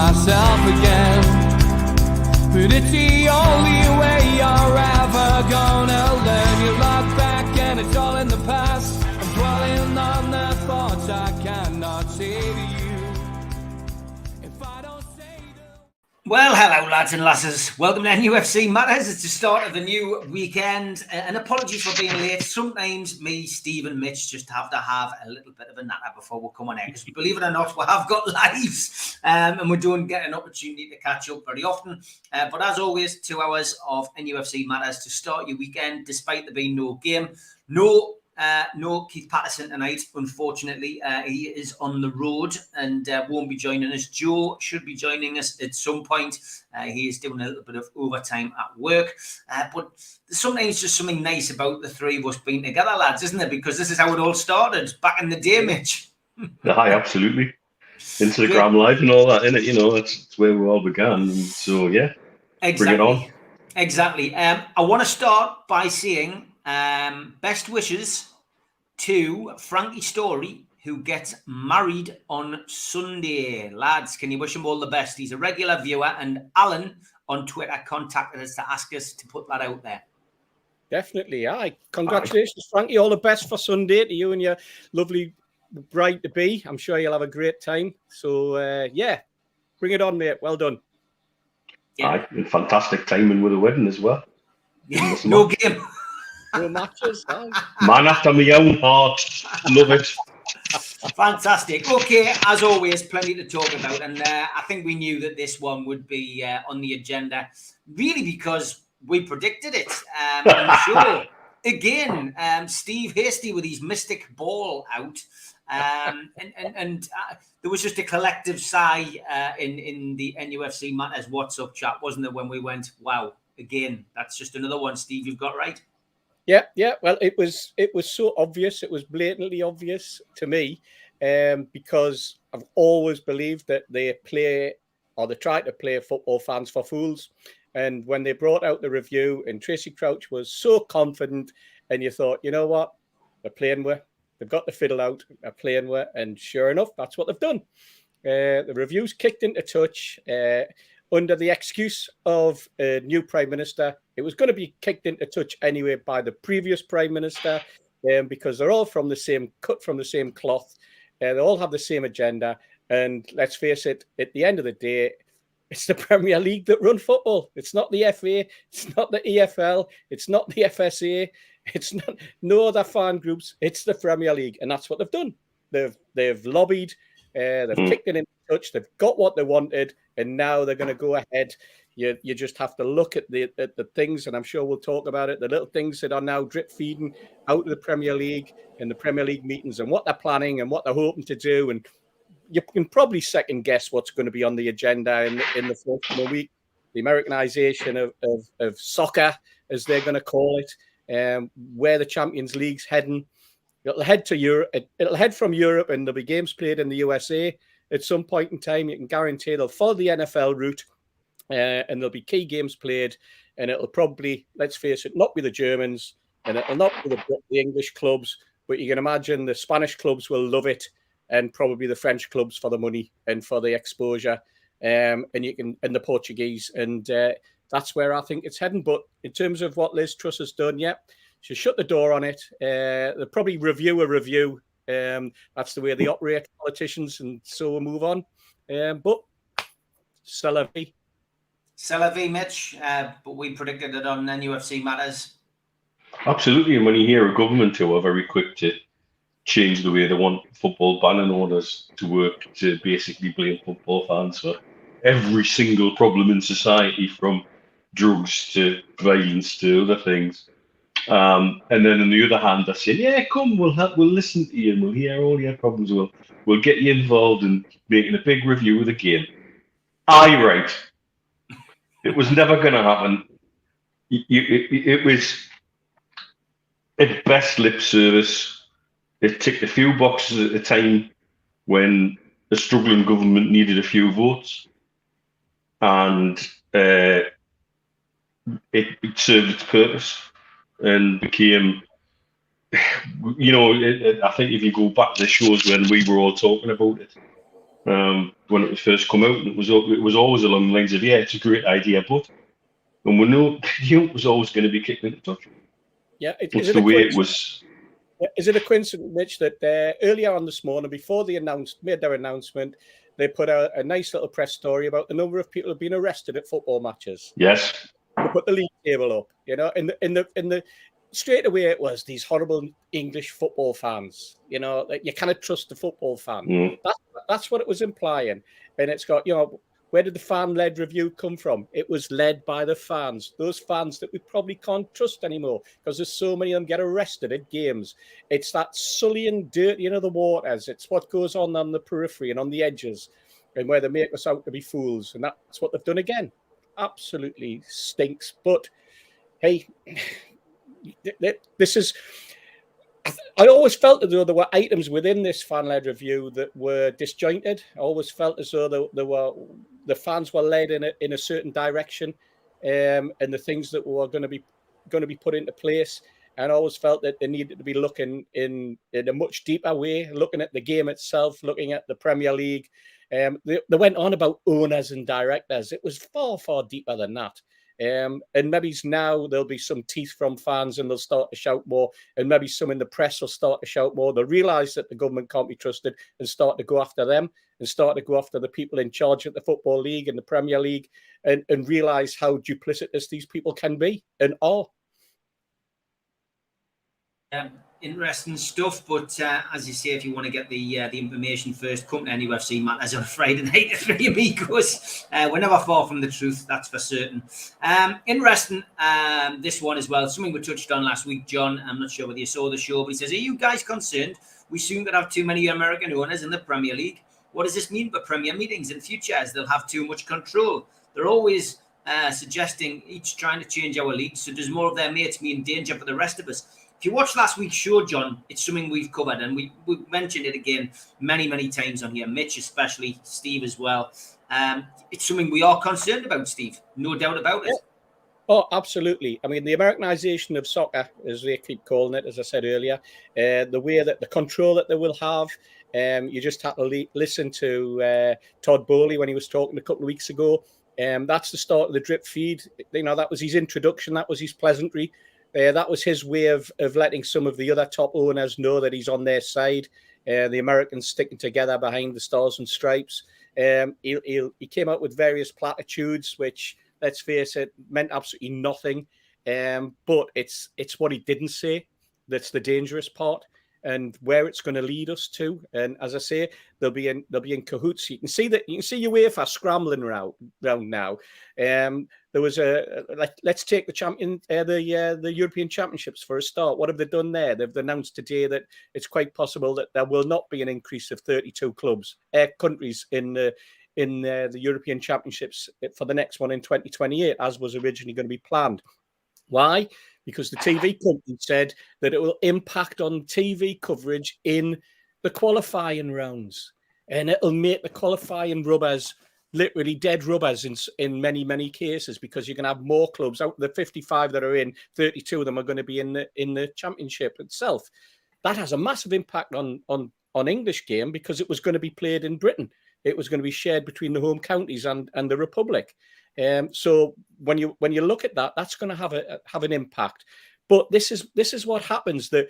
myself again. But it's the only way you're ever gonna learn. You look back and it's all in the past. I'm dwelling on the thoughts I cannot say to you. If I don't say them. Well, hello lads and lasses. Welcome to NUFC Matters. It's the start of the new weekend. And apologies for being late. Sometimes me, Steve and Mitch just have to have a little bit of a natter before we come on air. Because believe it or not, we have got lives. And we don't get an opportunity to catch up very often. But as always, 2 hours of NUFC Matters to start your weekend, despite there being no game. No Keith Patterson tonight, unfortunately. He is on the road and won't be joining us. Joe should be joining us at some point. He is doing a little bit of overtime at work. But there's sometimes just something nice about the three of us being together, lads, isn't it? Because this is how it all started back in the day, Mitch. Hi, absolutely. Instagram Live and all that, innit? You know, that's where we all began. And so, yeah, exactly. Bring it on. Exactly. I want to start by saying best wishes to Frankie Story, who gets married on Sunday. Lads, can you wish him all the best? He's a regular viewer, and Alan on Twitter contacted us to ask us to put that out there. Definitely. Aye. Congratulations, Frankie. All the best for Sunday to you and your lovely bride-to-be. I'm sure you'll have a great time. So, yeah, bring it on, mate. Well done. Yeah. Aye, and fantastic timing with the wedding as well. Yeah, no game. No matches. Aye. Man after my own heart. Love it. Fantastic. Okay, as always, plenty to talk about. And I think we knew that this one would be on the agenda, really because we predicted it. I'm sure. Again, Steve Hasty with his mystic ball out. And there was just a collective sigh in the NUFC Matters WhatsApp chat, wasn't there, when we went, wow, again, that's just another one, Steve, you've got right. Yeah. Well, it was so obvious. It was blatantly obvious to me because I've always believed that they try to play football fans for fools. And when they brought out the review and Tracy Crouch was so confident, and you thought, you know what, they're playing with. They've got the fiddle out, they're playing with, and sure enough, that's what they've done. The review's kicked into touch under the excuse of a new Prime Minister. It was going to be kicked into touch anyway by the previous Prime Minister because they're all cut from the same cloth. They all have the same agenda. And let's face it, at the end of the day, it's the Premier League that run football. It's not the FA. It's not the EFL. It's not the FSA. It's not no other fan groups. It's the Premier League, and that's what they've done. They've lobbied. They've kicked it into touch. They've got what they wanted, and now they're going to go ahead. You just have to look at the things, and I'm sure we'll talk about it. The little things that are now drip feeding out of the Premier League and the Premier League meetings, and what they're planning and what they're hoping to do. And you can probably second guess what's going to be on the agenda in the forthcoming week. The Americanization of soccer, as they're going to call it. Where the Champions League's heading. It'll head to Europe. It'll head from Europe, and there'll be games played in the USA at some point in time. You can guarantee they'll follow the NFL route, and there'll be key games played. And it'll probably, let's face it, not be the Germans, and it'll not be the English clubs, but you can imagine the Spanish clubs will love it, and probably the French clubs for the money and for the exposure, and the Portuguese, and that's where I think it's heading. But in terms of what Liz Truss has done, she shut the door on it. They'll probably review a review. That's the way they operate, politicians, and so we'll move on. But c'est la vie. C'est la vie, Mitch. But we predicted it on NUFC Matters. Absolutely. And when you hear a government who are very quick to change the way they want football banning orders to work, to basically blame football fans for every single problem in society, from drugs to violence to other things. And then on the other hand, they're saying, yeah, come, we'll listen to you and we'll hear all your problems. We'll get you involved in making a big review of the game. Right. It was never going to happen. It was at best lip service. It ticked a few boxes at a time when the struggling government needed a few votes. And it served its purpose and became, I think if you go back to the shows when we were all talking about it, when it was first come out. And it was always along the lines of, yeah, it's a great idea, but, and we knew it was always going to be kicked into touch. Yeah, It's the way it was. Is it a coincidence, Mitch, that earlier on this morning, before they made their announcement, they put out a nice little press story about the number of people who've been arrested at football matches? Yes. They put the league table up, in the straight away it was these horrible English football fans. Like you cannot trust the football fan. Mm. That's what it was implying, and it's got where did the fan-led review come from? It was led by the fans, those fans that we probably can't trust anymore because there's so many of them get arrested at games. It's that sullying dirt, the waters. It's what goes on the periphery and on the edges and where they make us out to be fools. And that's what they've done again. Absolutely stinks. But, hey, this is... I always felt as though there were items within this fan-led review that were disjointed. I always felt as though the fans were led in a certain direction, and the things that were going to be put into place. And I always felt that they needed to be looking in a much deeper way, looking at the game itself, looking at the Premier League. They went on about owners and directors. It was far, far deeper than that. And maybe now there'll be some teeth from fans and they'll start to shout more, and maybe some in the press will start to shout more. They'll realise that the government can't be trusted and start to go after them and start to go after the people in charge of the Football League and the Premier League, and realise how duplicitous these people can be and are. Interesting stuff, but as you say, if you want to get the information first, come to NUFC Matters on a Friday night at 3 Amigos. We're never far from the truth, that's for certain. Interesting, this one as well, something we touched on last week, John. I'm not sure whether you saw the show, but he says, are you guys concerned we soon could have too many American owners in the Premier League? What does this mean for Premier meetings in future, as they'll have too much control? They're always suggesting each trying to change our league, so does more of their mates mean danger for the rest of us? If you watch last week's show, John, it's something we've covered, and we mentioned it again many, many times on here, Mitch especially, Steve as well. It's something we are concerned about, Steve, no doubt about it. Oh, absolutely. I mean, the Americanization of soccer, as they keep calling it, as I said earlier, the way that the control that they will have, you just have to listen to Todd Bowley when he was talking a couple of weeks ago. That's the start of the drip feed. That was his introduction. That was his pleasantry. That was his way of letting some of the other top owners know that he's on their side. The Americans sticking together behind the Stars and Stripes. He came out with various platitudes, which, let's face it, meant absolutely nothing. But it's what he didn't say that's the dangerous part, and where it's going to lead us to. And as I say, they'll be in cahoots. You can see UEFA scrambling around now. There was let's take the European Championships for a start. What have they done there? They've announced today that it's quite possible that there will not be an increase of 32 countries in the European Championships for the next one in 2028, as was originally going to be planned. Why? Because the TV company said that it will impact on TV coverage in the qualifying rounds, and it'll make the qualifying rubbers literally dead rubbers in many, many cases, because you're going to have more clubs. Out of the 55 that are in, 32 of them are going to be in the championship itself. That has a massive impact on English game, because it was going to be played in Britain. It was going to be shared between the home counties and the Republic. So when you look at that, that's going to have an impact. But this is what happens. The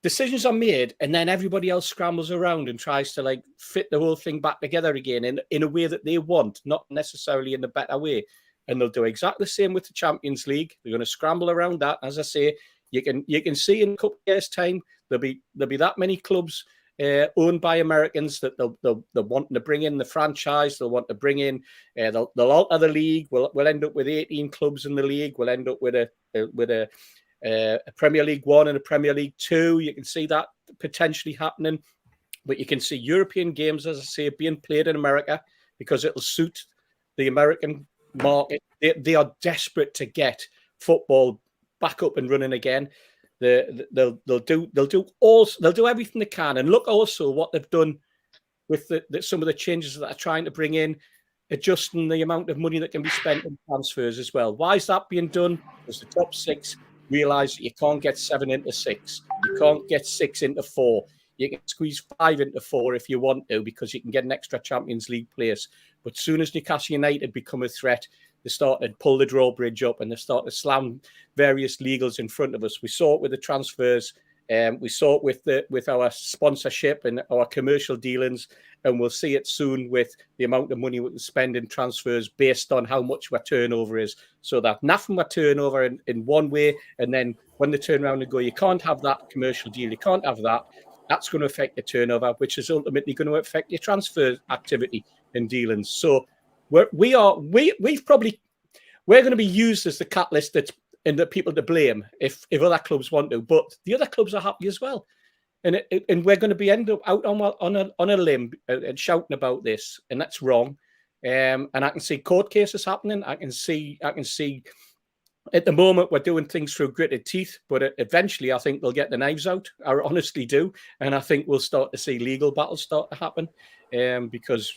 decisions are made, and then everybody else scrambles around and tries to fit the whole thing back together again in a way that they want, not necessarily in a better way. And they'll do exactly the same with the Champions League. They're going to scramble around that. As I say, you can see in a couple of years' time there'll be that many clubs owned by Americans that they'll want to bring in the franchise. They'll want to bring in. They'll alter the league. We'll end up with 18 clubs in the league. We'll end up with a Premier League 1 and a Premier League 2. You can see that potentially happening. But you can see European games, as I say, being played in America because it'll suit the American market. They are desperate to get football back up and running again. They'll do everything they can. And look also what they've done with some of the changes that are trying to bring in, adjusting the amount of money that can be spent on transfers as well. Why is that being done? Because the top 6 realise that you can't get 7 into 6. You can't get 6 into 4. You can squeeze 5 into 4 if you want to, because you can get an extra Champions League place. But soon as Newcastle United become a threat, they start to pull the drawbridge up and they start to slam various legals in front of us. We saw it with the transfers. We saw it with our sponsorship and our commercial dealings, and we'll see it soon with the amount of money we can spend in transfers based on how much our turnover is. So that nothing but turnover in one way, and then when they turn around and go, you can't have that commercial deal, you can't have that. That's going to affect your turnover, which is ultimately going to affect your transfer activity and dealings. So we're going to be used as the catalyst and the people to blame if other clubs want to, but the other clubs are happy as well, and we're going to be end up out on a limb and shouting about this, and that's wrong. And I can see court cases happening. I can see. At the moment, we're doing things through gritted teeth, but eventually, I think they'll get the knives out. I honestly do, and I think we'll start to see legal battles start to happen, because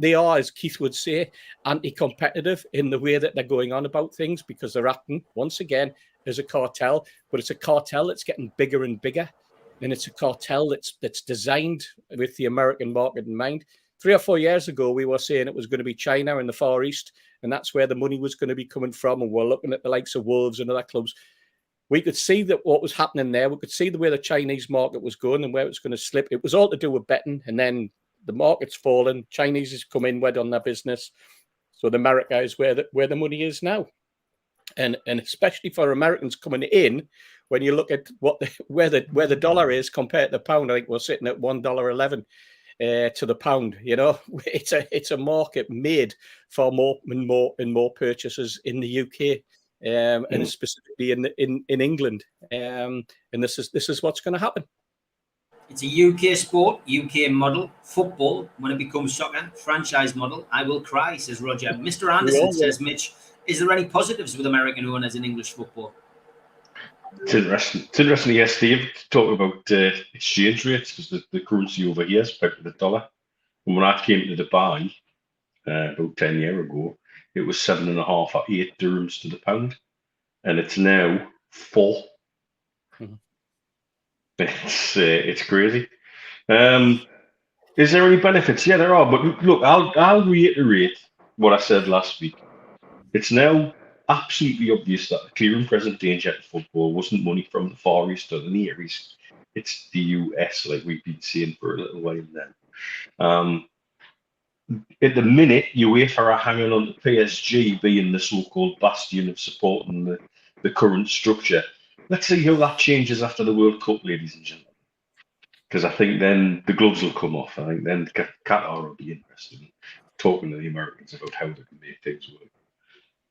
they are, as Keith would say, anti-competitive in the way that they're going on about things, because they're acting once again as a cartel, but it's a cartel that's getting bigger and bigger, and it's a cartel that's designed with the American market in mind. 3 or 4 years ago, we were saying it was going to be China and the Far East, and that's where the money was going to be coming from. And we're looking at the likes of Wolves and other clubs. We could see that what was happening there. We could see the way the Chinese market was going and where it was going to slip. It was all to do with betting, and then the market's fallen. Chinese has come in, wed on their business. So the America is where the money is now, and especially for Americans coming in. When you look at where the dollar is compared to the pound, I think we're sitting at $1.11. To the pound, it's a market made for more and more purchases in the UK, and specifically in England, and this is what's going to happen. It's a UK sport, UK model. Football, when it becomes soccer, franchise model. I will cry, says Roger. Mr. Anderson says, Mitch, is there any positives with American owners in English football? It's interesting. Yes, Steve, talk about exchange rates, because the currency over here is pegged to the dollar. And when I came to Dubai about 10 years ago, it was 7.5 or 8 dirhams to the pound, and it's now 4. Mm-hmm. It's crazy. Is there any benefits? Yeah, there are. But look, I'll reiterate what I said last week. It's now absolutely obvious that the clear and present danger to football wasn't money from the Far East or the Near East. It's the US, like we've been saying for a little while now. At the minute, UEFA are hanging on to PSG being the so-called bastion of supporting the current structure. Let's see how that changes after the World Cup, ladies and gentlemen. Because I think then the gloves will come off. I think then Qatar will be interested in talking to the Americans about how they can make things work.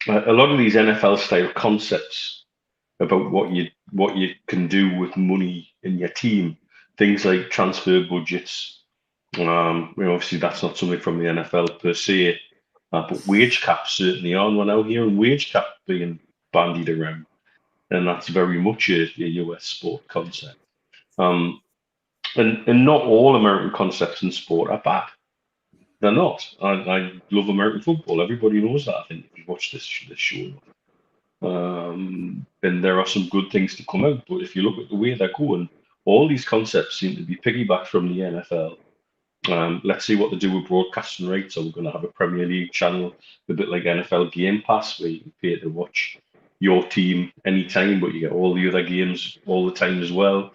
A lot of these NFL-style concepts about what you can do with money in your team, things like transfer budgets. Obviously that's not something from the NFL per se, but wage caps certainly are. We're now hearing wage cap being bandied around, and that's very much a US sport concept. And not all American concepts in sport are bad. They're not. I love American football. Everybody knows that, I think, if you watch this show. And there are some good things to come out. But if you look at the way they're going, all these concepts seem to be piggybacked from the NFL. Let's see what they do with broadcasting rights. Are we going to have a Premier League channel, a bit like NFL Game Pass, where you can pay to watch your team anytime, but you get all the other games all the time as well?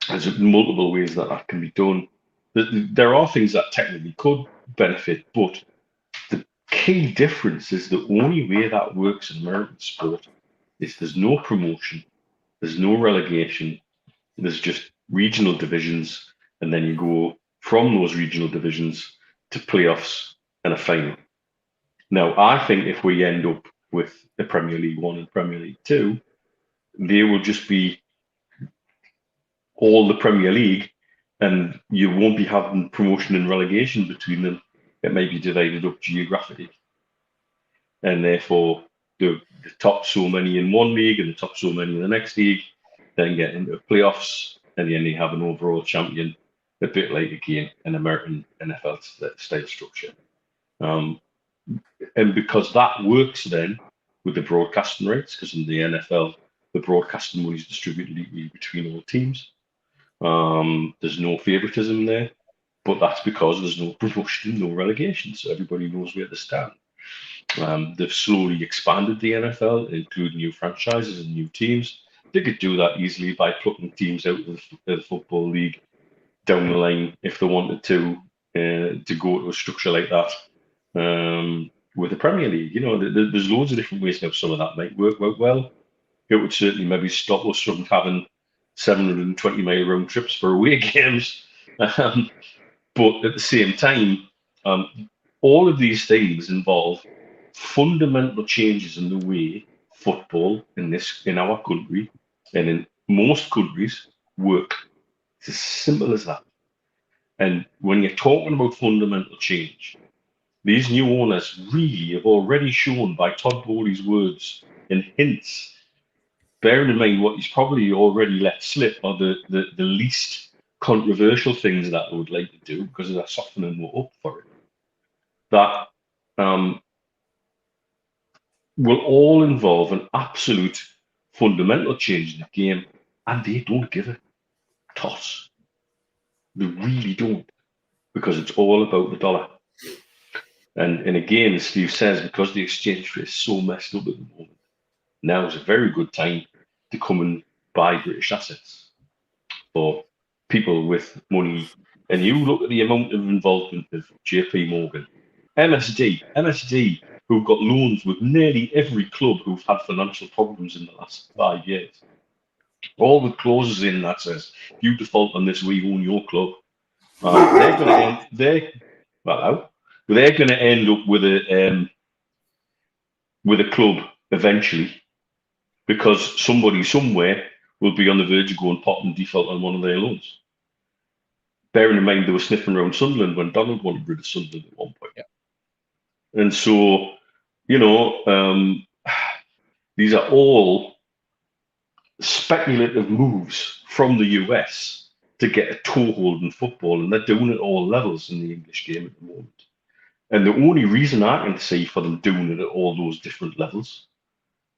There's multiple ways that can be done. There are things that technically could benefit, but the key difference is the only way that works in American sport is there's no promotion, there's no relegation, there's just regional divisions, and then you go from those regional divisions to playoffs and a final. Now, I think if we end up with the Premier League 1 and Premier League 2, they will just be all the Premier League, and you won't be having promotion and relegation between them. It may be divided up geographically. And therefore, the top so many in one league and the top so many in the next league then get into playoffs, and then they have an overall champion, a bit like, again, an American NFL style structure. And because that works then with the broadcasting rates, because in the NFL, the broadcasting money is distributed equally between all teams. There's no favouritism there, but that's because there's no promotion, no relegation, so everybody knows where to stand. They've slowly expanded the NFL, including new franchises and new teams. They could do that easily by plucking teams out of the Football League down the line if they wanted to go to a structure like that with the Premier League. There's loads of different ways how some of that might work well. It would certainly maybe stop us from having 720-mile round trips for away games. But at the same time, all of these things involve fundamental changes in the way football in our country and in most countries work. It's as simple as that. And when you're talking about fundamental change, these new owners really have already shown by Todd Bowley's words and hints, bearing in mind what he's probably already let slip are the least controversial things that I would like to do because they're softening more up for it. That will all involve an absolute fundamental change in the game, and they don't give a toss. They really don't, because it's all about the dollar. And again, as Steve says, because the exchange rate is so messed up at the moment, now is a very good time to come and buy British assets for people with money. And you look at the amount of involvement of JP Morgan, MSD, who've got loans with nearly every club who've had financial problems in the last 5 years. All the clauses in that says, if you default on this, we own your club. They're going to end up with a club eventually, because somebody somewhere will be on the verge of going pot and default on one of their loans. Bearing in mind they were sniffing around Sunderland when Donald wanted rid of Sunderland at one point. Yeah. And so, these are all speculative moves from the US to get a toehold in football, and they're doing it at all levels in the English game at the moment. And the only reason I can see for them doing it at all those different levels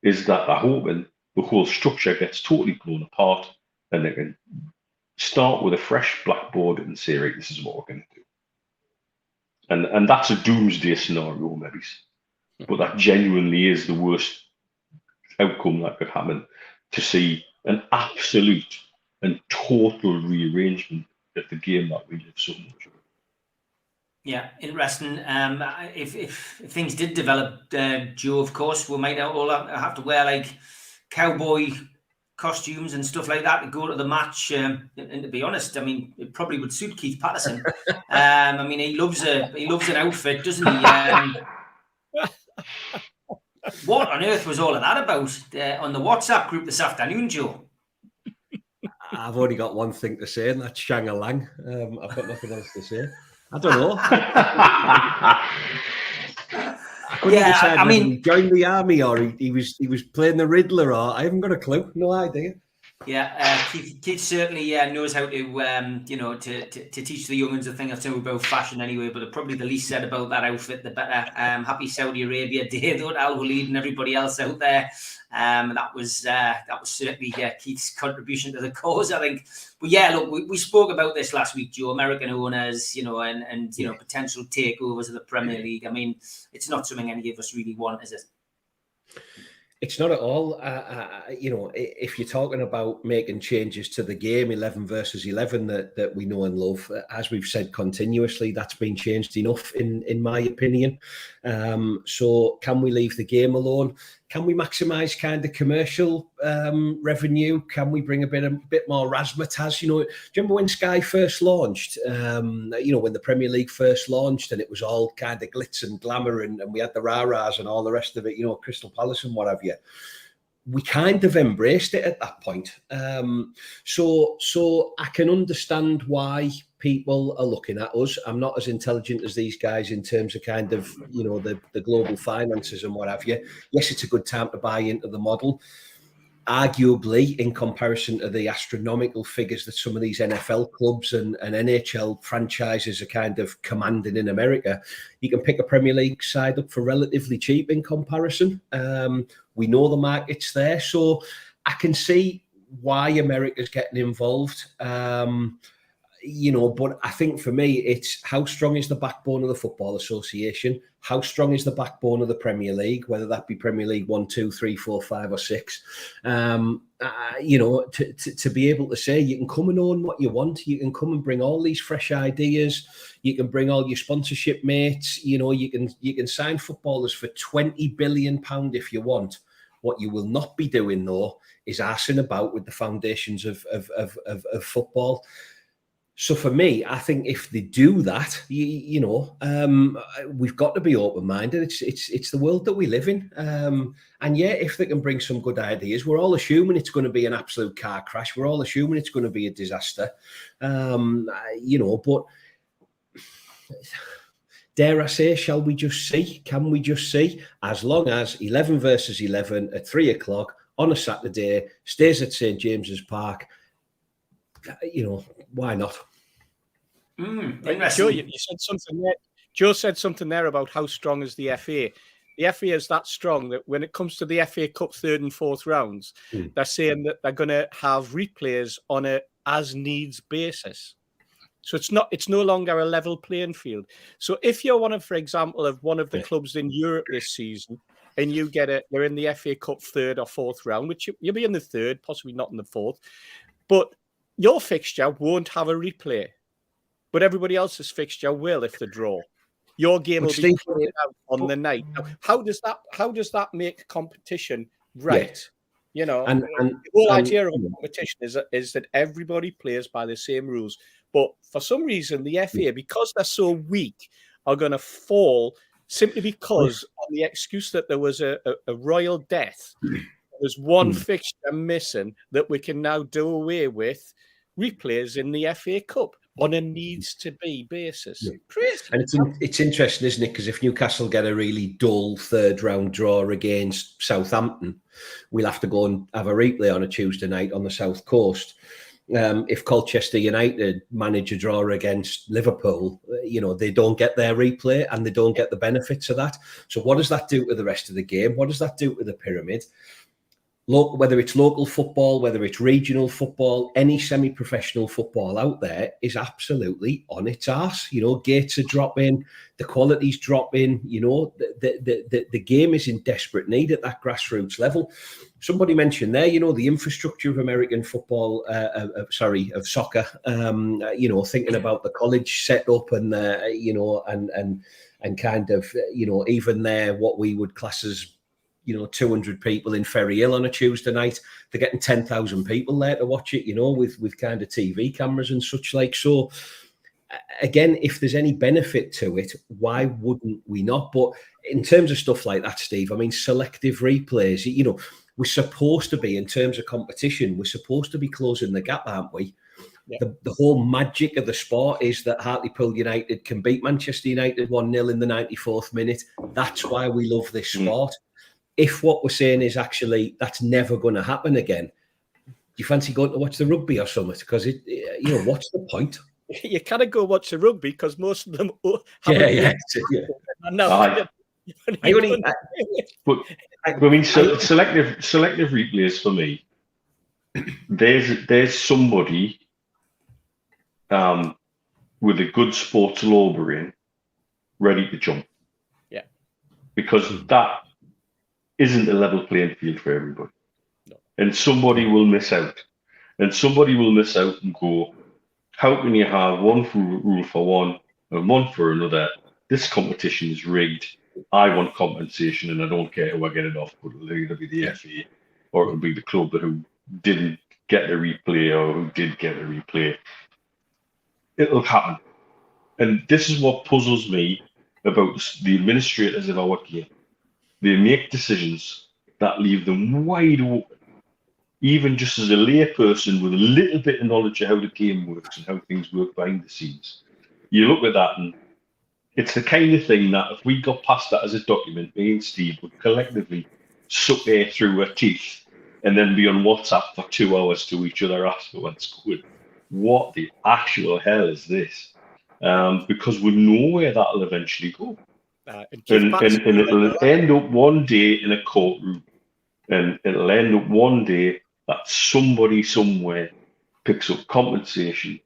is that they're hoping the whole structure gets totally blown apart and they can start with a fresh blackboard and say, right, this is what we're going to do. And that's a doomsday scenario, maybe. But that genuinely is the worst outcome that could happen, to see an absolute and total rearrangement of the game that we live so much. Yeah, interesting. If things did develop, Joe, of course, we might all have to wear like cowboy costumes and stuff like that to go to the match. And to be honest, I mean, it probably would suit Keith Patterson. I mean, he loves an outfit, doesn't he? What on earth was all of that about on the WhatsApp group this afternoon, Joe? I've only got one thing to say, and that's Shang-a-lang. I've got nothing else to say. I don't know. I couldn't decide whether he joined the army or he was playing the Riddler, or I haven't got a clue. No idea. Yeah, Keith certainly knows how to to teach the young'uns a thing or two about fashion anyway. But probably the least said about that outfit, the better. Happy Saudi Arabia Day, though, to Al Walid and everybody else out there. That was certainly Keith's contribution to the cause, I think. But yeah, look, we spoke about this last week, Joe. American owners, and potential takeovers of the Premier League. I mean, it's not something any of us really want, is it? It's not at all. If you're talking about making changes to the game, 11 versus 11 that we know and love, as we've said continuously, that's been changed enough, in my opinion. So can we leave the game alone? Can we maximise kind of commercial revenue? Can we bring a bit more razzmatazz? Do you remember when Sky first launched? When the Premier League first launched, and it was all kind of glitz and glamour, and we had the rah-rahs and all the rest of it. Crystal Palace and what have you. We kind of embraced it at that point. So I can understand why people are looking at us. I'm not as intelligent as these guys in terms of kind of, the global finances and what have you. Yes, it's a good time to buy into the model. Arguably, in comparison to the astronomical figures that some of these NFL clubs and NHL franchises are kind of commanding in America, you can pick a Premier League side up for relatively cheap in comparison. We know the market's there, so I can see why America's getting involved. But I think for me, it's how strong is the backbone of the Football Association? How strong is the backbone of the Premier League, whether that be Premier League 1, 2, 3, 4, 5 or 6? To be able to say you can come and own what you want, you can come and bring all these fresh ideas, you can bring all your sponsorship mates, you can sign footballers for £20 billion if you want. What you will not be doing though is arsing about with the foundations of football. So for me, I think if they do that, we've got to be open-minded. It's the world that we live in. And yeah, if they can bring some good ideas, we're all assuming it's going to be an absolute car crash. We're all assuming it's going to be a disaster. But dare I say, shall we just see? Can we just see? As long as 11 versus 11 at 3 o'clock on a Saturday stays at St. James's Park, why not? Joe, you said something there. Joe said something there about how strong is the FA. The FA is that strong that when it comes to the FA Cup 3rd and 4th rounds, they're saying that they're going to have replays on a as needs basis. So it's no longer a level playing field. So if you're for example, of one of the clubs in Europe this season, and you're in the FA Cup 3rd or 4th round, which you'll be in the 3rd, possibly not in the 4th, but your fixture won't have a replay, but everybody else's fixture will if they draw. Your game will be played out on the night. Now, how does that make competition right? Yeah. And the whole idea of competition is that everybody plays by the same rules. But for some reason, the FA, because they're so weak, are going to fall simply because on the excuse that there was a royal death. There's one fixture missing that we can now do away with replays in the FA Cup on a needs-to-be basis. Crazy. And it's interesting, isn't it? Because if Newcastle get a really dull 3rd round draw against Southampton, we'll have to go and have a replay on a Tuesday night on the South Coast. If Colchester United manage a draw against Liverpool, they don't get their replay and they don't get the benefits of that. So what does that do to the rest of the game? What does that do to the pyramid? Whether it's local football, whether it's regional football, any semi-professional football out there is absolutely on its arse. Gates are dropping, the quality's dropping. The game is in desperate need at that grassroots level. Somebody mentioned there, the infrastructure of American football, of soccer. Thinking about the college setup and kind of even there what we would class as 200 people in Ferry Hill on a Tuesday night. They're getting 10,000 people there to watch it, with kind of TV cameras and such like. So again, if there's any benefit to it, why wouldn't we not? But in terms of stuff like that, Steve, I mean, selective replays, we're supposed to be, in terms of competition, we're supposed to be closing the gap, aren't we? Yeah. The whole magic of the sport is that Hartlepool United can beat Manchester United 1-0 in the 94th minute. That's why we love this sport. If what we're saying is actually that's never going to happen again, do you fancy going to watch the rugby or something? Because what's the point? You can't go watch the rugby because most of them selective replays for me. There's somebody with a good sports law brain ready to jump. Yeah, because that isn't a level playing field for everybody. No. And somebody will miss out. And somebody will miss out and go, how can you have one rule for one and one for another? This competition is rigged. I want compensation and I don't care who I get it off, but it'll either be the FA or it'll be the club who didn't get the replay or who did get the replay. It'll happen. And this is what puzzles me about the administrators of our game. They make decisions that leave them wide open, even just as a layperson with a little bit of knowledge of how the game works and how things work behind the scenes. You look at that and it's the kind of thing that if we got past that as a document, me and Steve would collectively suck air through our teeth and then be on WhatsApp for 2 hours to each other afterwards going, what the actual hell is this? Because we know where that'll eventually go. And it'll end up one day in a courtroom, and it'll end up one day that somebody somewhere picks up compensation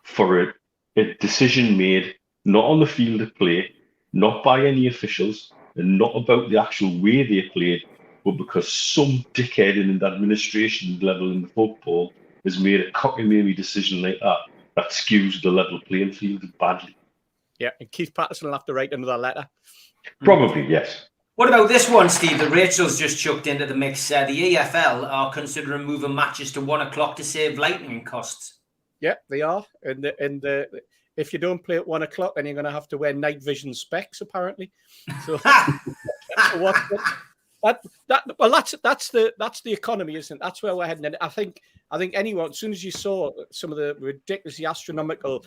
for a decision made not on the field of play, not by any officials, and not about the actual way they played, but because some dickhead in the administration level in the football has made a cockamamie decision like that, that skews the level playing field badly. Yeah, and Keith Patterson will have to write another letter. Probably, yes. What about this one, Steve, that Rachel's just chucked into the mix? The EFL are considering moving matches to 1 o'clock to save lightning costs. Yeah, they are. And if you don't play at 1 o'clock, then you're going to have to wear night vision specs, apparently. So that's the economy, isn't it? That's where we're heading. And I think anyone, as soon as you saw some of the ridiculously astronomical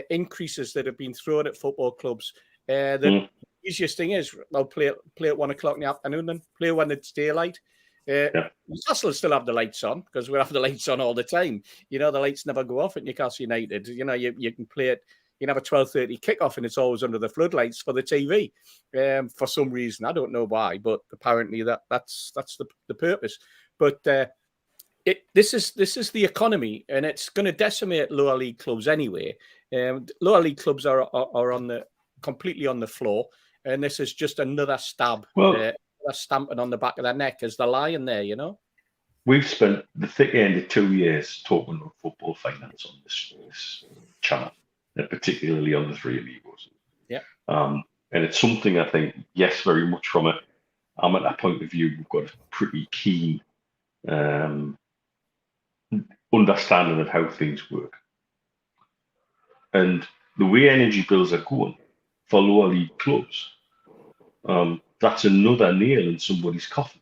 increases that have been thrown at football clubs, the easiest thing is, well, play at 1 o'clock in the afternoon, then play when it's daylight. Newcastle still have the lights on because we have the lights on all the time. You know, the lights never go off at Newcastle United. You know, you can play it. You can have a 12:30 kickoff and it's always under the floodlights for the TV. For some reason, I don't know why, but apparently that's the purpose. But this is the economy, and it's going to decimate lower league clubs anyway. Lower league clubs are completely on the floor, and this is just another stab. Stamping on the back of their neck as the lion there, you know. We've spent the thick end of 2 years talking about football finance on this channel, and particularly on the Three Amigos. Yeah. And it's something I think, yes, very much from I'm at that point of view, we've got a pretty keen understanding of how things work. And the way energy bills are going for lower league clubs, that's another nail in somebody's coffin.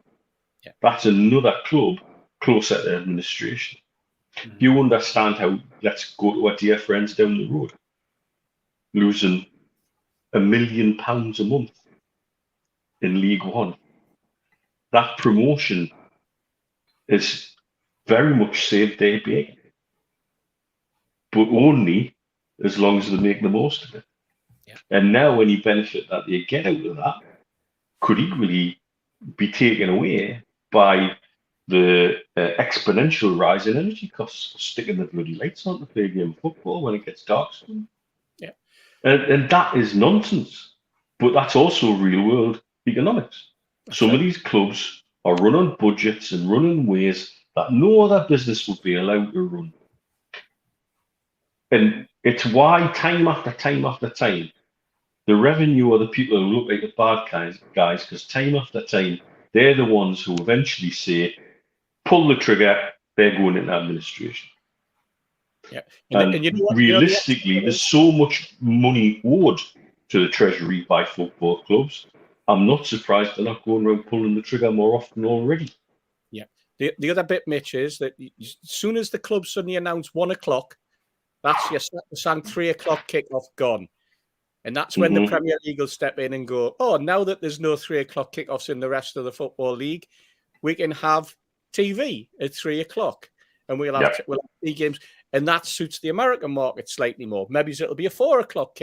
Yeah. That's another club closer to administration. Mm-hmm. You understand how, let's go to our dear friends down the road, losing £1 million a month in League One. That promotion is very much saved their bacon, but only as long as they make the most of it. Yeah. And now any benefit that they get out of that could equally be taken away by the exponential rise in energy costs for sticking the bloody lights on to play a game of football when it gets dark soon. Yeah. And that is nonsense. But that's also real world economics. Some of these clubs are run on budgets and run in ways that no other business would be allowed to run. And it's why time after time after time, the revenue are the people who look like the bad guys, because time after time, they're the ones who eventually say, pull the trigger, they're going into administration. Yeah. And you know what, realistically, there's so much money owed to the Treasury by football clubs. I'm not surprised they're not going around pulling the trigger more often already. Yeah. The other bit, Mitch, is that as soon as the club suddenly announce 1 o'clock, that's your sang 3 o'clock kickoff gone. And that's when the Premier League will step in and go, oh, now that there's no 3 o'clock kickoffs in the rest of the Football League, we can have TV at 3 o'clock. And we'll have 3 games. And that suits the American market slightly more. Maybe it'll be a 4 o'clock